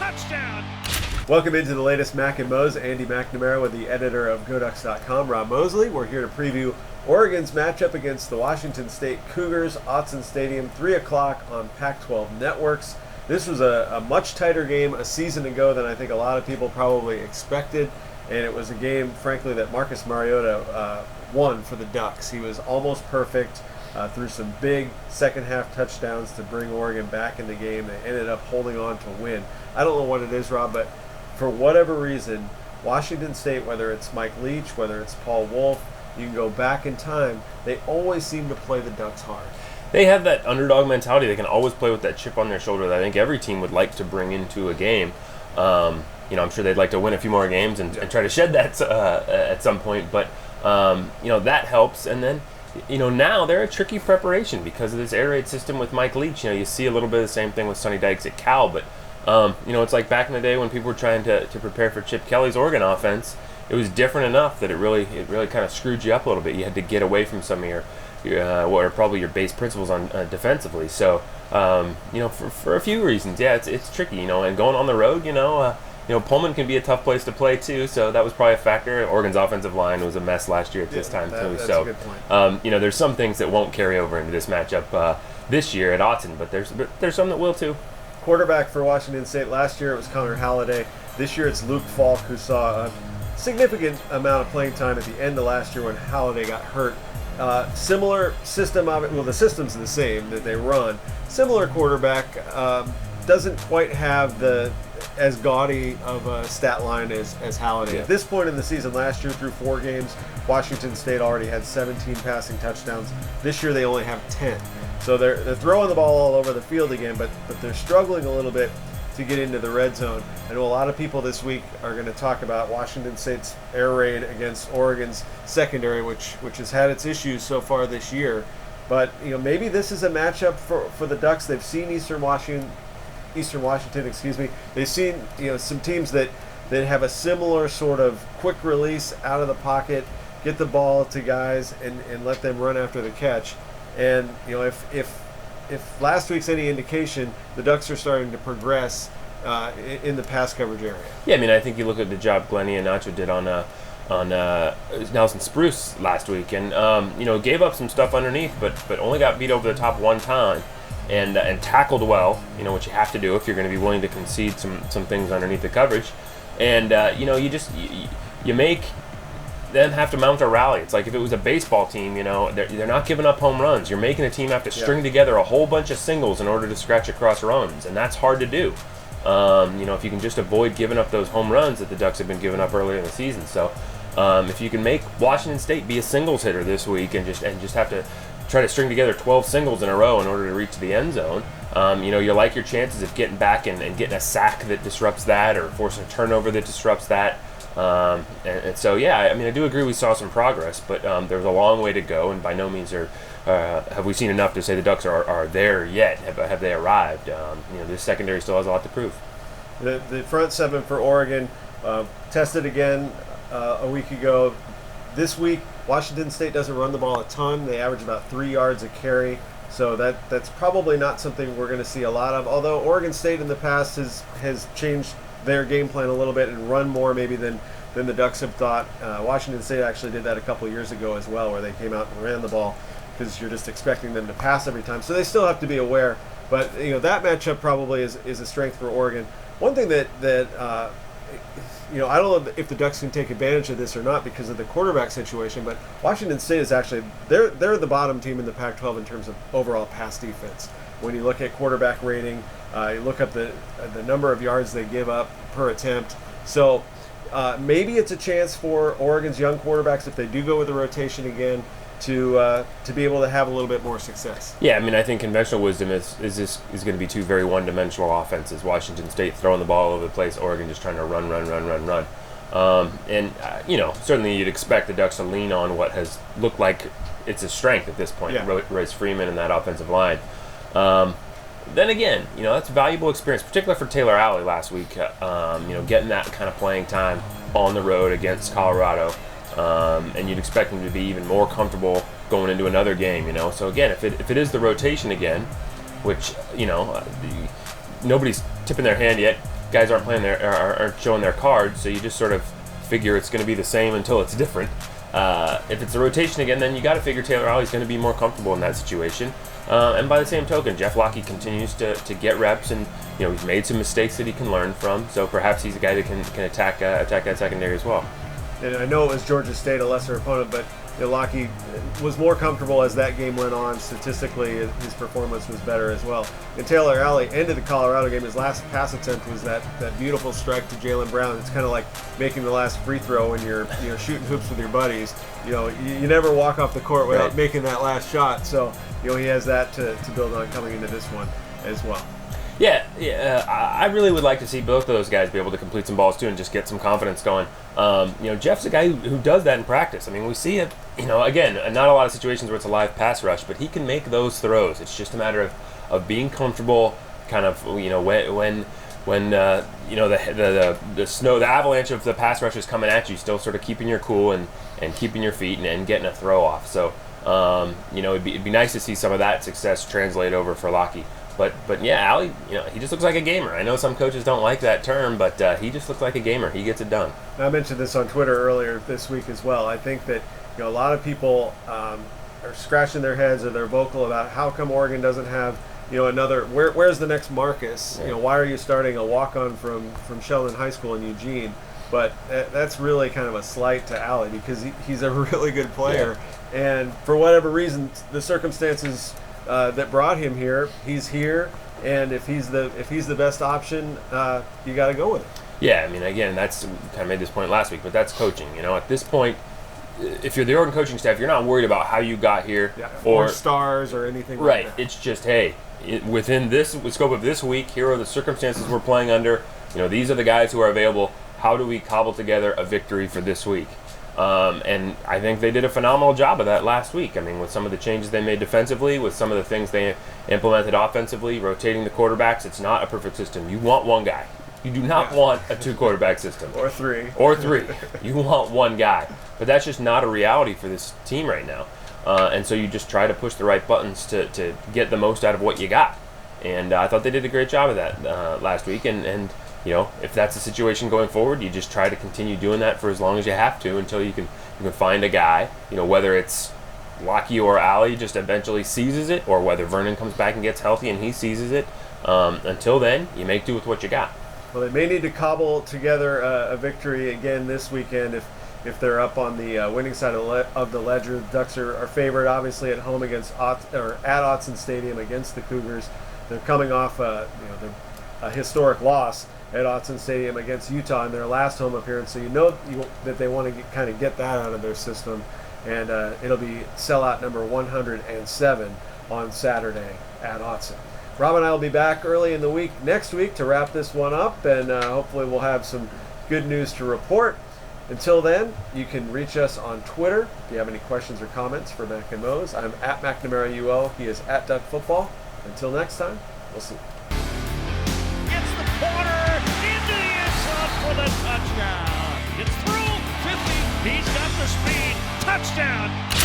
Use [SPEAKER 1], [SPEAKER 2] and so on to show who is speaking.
[SPEAKER 1] Touchdown!
[SPEAKER 2] Welcome into the latest Mac and Mose. Andy McNamara with the editor of GoDucks.com, Rob Mosley. We're here to preview Oregon's matchup against the Washington State Cougars, Autzen Stadium, 3 o'clock on Pac-12 networks. This was a much tighter game a season ago than I think a lot of people probably expected, and it was a game, frankly, that Marcus Mariota won for the Ducks. He was almost perfect, threw some big second-half touchdowns to bring Oregon back in the game. They ended up holding on to win. I don't know what it is, Rob, but for whatever reason, Washington State, whether it's Mike Leach, whether it's Paul Wolf, you can go back in time, they always seem to play the Ducks hard.
[SPEAKER 3] They have that underdog mentality. They can always play with that chip on their shoulder that I think every team would like to bring into a game. I'm sure they'd like to win a few more games and try to shed that at some point. But, that helps. And then, now they're a tricky preparation because of this air raid system with Mike Leach. You see a little bit of the same thing with Sonny Dykes at Cal. But, it's like back in the day when people were trying to prepare for Chip Kelly's Oregon offense. It was different enough that it really kind of screwed you up a little bit. You had to get away from some of your what are probably your base principles on defensively. So, for a few reasons, yeah, it's tricky, and going on the road, Pullman can be a tough place to play too. So that was probably a factor. Oregon's offensive line was a mess last year at this time too.
[SPEAKER 2] That's
[SPEAKER 3] so,
[SPEAKER 2] a good point.
[SPEAKER 3] there's some things that won't carry over into this matchup this year at Autzen, but there's some that will too.
[SPEAKER 2] Quarterback for Washington State last year, it was Connor Halliday. This year it's Luke Falk, who saw a significant amount of playing time at the end of last year when Halliday got hurt. Similar system of it. Well, the system's the same that they run. Similar quarterback, doesn't quite have as gaudy of a stat line as Halliday.
[SPEAKER 3] Yeah.
[SPEAKER 2] At this point in the season, last year through 4 games, Washington State already had 17 passing touchdowns. This year they only have 10. So they're throwing the ball all over the field again, but they're struggling a little bit to get into the red zone. I know a lot of people this week are going to talk about Washington State's air raid against Oregon's secondary, which has had its issues so far this year. But maybe this is a matchup for the Ducks. They've seen Eastern Washington. They've seen some teams that have a similar sort of quick release out of the pocket, get the ball to guys and let them run after the catch. And if last week's any indication, the Ducks are starting to progress in the pass coverage area.
[SPEAKER 3] Yeah, I think you look at the job Glenn Iannaccio did on Nelson Spruce last week, and gave up some stuff underneath, but only got beat over the top one time, and tackled well. What you have to do if you're going to be willing to concede some things underneath the coverage, and you make them have to mount a rally. It's like if it was a baseball team, they're not giving up home runs. You're making a team have to string together a whole bunch of singles in order to scratch across runs, and that's hard to do. If you can just avoid giving up those home runs that the Ducks have been giving up earlier in the season. So, if you can make Washington State be a singles hitter this week and just have to try to string together 12 singles in a row in order to reach the end zone, you like your chances of getting back and getting a sack that disrupts that or forcing a turnover that disrupts that. And so, I do agree we saw some progress, but there's a long way to go, and by no means have we seen enough to say the Ducks are there yet. Have they arrived? This secondary still has a lot to prove.
[SPEAKER 2] The front seven for Oregon tested again a week ago. This week, Washington State doesn't run the ball a ton. They average about 3 yards a carry, so that's probably not something we're going to see a lot of, although Oregon State in the past has changed their game plan a little bit and run more maybe than the Ducks have thought. Washington State actually did that a couple years ago as well, where they came out and ran the ball because you're just expecting them to pass every time. So they still have to be aware. But that matchup probably is a strength for Oregon. One thing that I don't know if the Ducks can take advantage of this or not because of the quarterback situation, but Washington State is actually they're the bottom team in the Pac-12 in terms of overall pass defense. When you look at quarterback rating, you look up the number of yards they give up per attempt. So maybe it's a chance for Oregon's young quarterbacks, if they do go with the rotation again, to be able to have a little bit more success.
[SPEAKER 3] Yeah, I think conventional wisdom is going to be two very one-dimensional offenses. Washington State throwing the ball all over the place, Oregon just trying to run. Certainly you'd expect the Ducks to lean on what has looked like it's a strength at this point.
[SPEAKER 2] Yeah.
[SPEAKER 3] Royce Freeman and that offensive line. Then again, that's valuable experience, particularly for Taylor Alley last week. Getting that kind of playing time on the road against Colorado. And you'd expect him to be even more comfortable going into another game, So again, if it is the rotation again, which, nobody's tipping their hand yet, guys aren't playing aren't showing their cards, so you just sort of figure it's going to be the same until it's different. If it's a rotation again, then you got to figure Taylor Alley's going to be more comfortable in that situation. And by the same token, Jeff Locke continues to get reps, and he's made some mistakes that he can learn from. So perhaps he's a guy that can attack that secondary as well.
[SPEAKER 2] And I know it was Georgia State, a lesser opponent, but Locke was more comfortable as that game went on. Statistically, his performance was better as well. And Taylor Alley ended the Colorado game. His last pass attempt was that beautiful strike to Jaylen Brown. It's kind of like making the last free throw when you're shooting hoops with your buddies. You never walk off the court without making that last shot. So he has that to build on coming into this one as well.
[SPEAKER 3] Yeah, I really would like to see both of those guys be able to complete some balls too and just get some confidence going. Jeff's a guy who does that in practice. I mean, we see it, again, not a lot of situations where it's a live pass rush, but he can make those throws. It's just a matter of being comfortable, kind of, when the snow, the avalanche of the pass rush is coming at you, still sort of keeping your cool and keeping your feet and getting a throw off. So, it'd be nice to see some of that success translate over for Locke. But yeah, Alley, he just looks like a gamer. I know some coaches don't like that term, but he just looks like a gamer. He gets it done.
[SPEAKER 2] I mentioned this on Twitter earlier this week as well. I think that a lot of people are scratching their heads or they're vocal about how come Oregon doesn't have another. Where's the next Marcus?
[SPEAKER 3] Yeah.
[SPEAKER 2] Why are you starting a walk-on from Sheldon High School in Eugene? But that's really kind of a slight to Alley because he's a really good player, and for whatever reason, the circumstances that brought him here, he's here, and if he's the best option, you got to go with it.
[SPEAKER 3] Yeah, I mean, again, that's kind of made this point last week, but that's coaching. At this point, if you're the Oregon coaching staff, you're not worried about how you got here
[SPEAKER 2] or stars or anything.
[SPEAKER 3] Right.
[SPEAKER 2] Like that.
[SPEAKER 3] It's just, hey, within this scope of this week, here are the circumstances we're playing under. These are the guys who are available. How do we cobble together a victory for this week? And I think they did a phenomenal job of that last week. I mean, with some of the changes they made defensively, with some of the things they implemented offensively, rotating the quarterbacks. It's not a perfect system. You want one guy. You do not want a 2-quarterback system.
[SPEAKER 2] Or three.
[SPEAKER 3] You want one guy. But that's just not a reality for this team right now. And so you just try to push the right buttons to get the most out of what you got. And I thought they did a great job of that last week. And if that's the situation going forward, you just try to continue doing that for as long as you have to until you can find a guy, whether it's Locke or Alley just eventually seizes it, or whether Vernon comes back and gets healthy and he seizes it. Until then, you make do with what you got.
[SPEAKER 2] Well, they may need to cobble together a victory again this weekend if they're up on the winning side of the ledger. The Ducks are favored, obviously, at home at Autzen Stadium against the Cougars. They're coming off a historic loss at Autzen Stadium against Utah in their last home appearance, so that they want to kind of get that out of their system, and it'll be sellout number 107 on Saturday at Autzen. Rob and I will be back early in the week next week to wrap this one up, and hopefully we'll have some good news to report. Until then, you can reach us on Twitter if you have any questions or comments for Mac and Mose. I'm at McNamara UO. He is at Duck Football. Until next time, we'll see.
[SPEAKER 1] Gets the corner into the end zone for the touchdown. It's through 50. He's got the speed. Touchdown.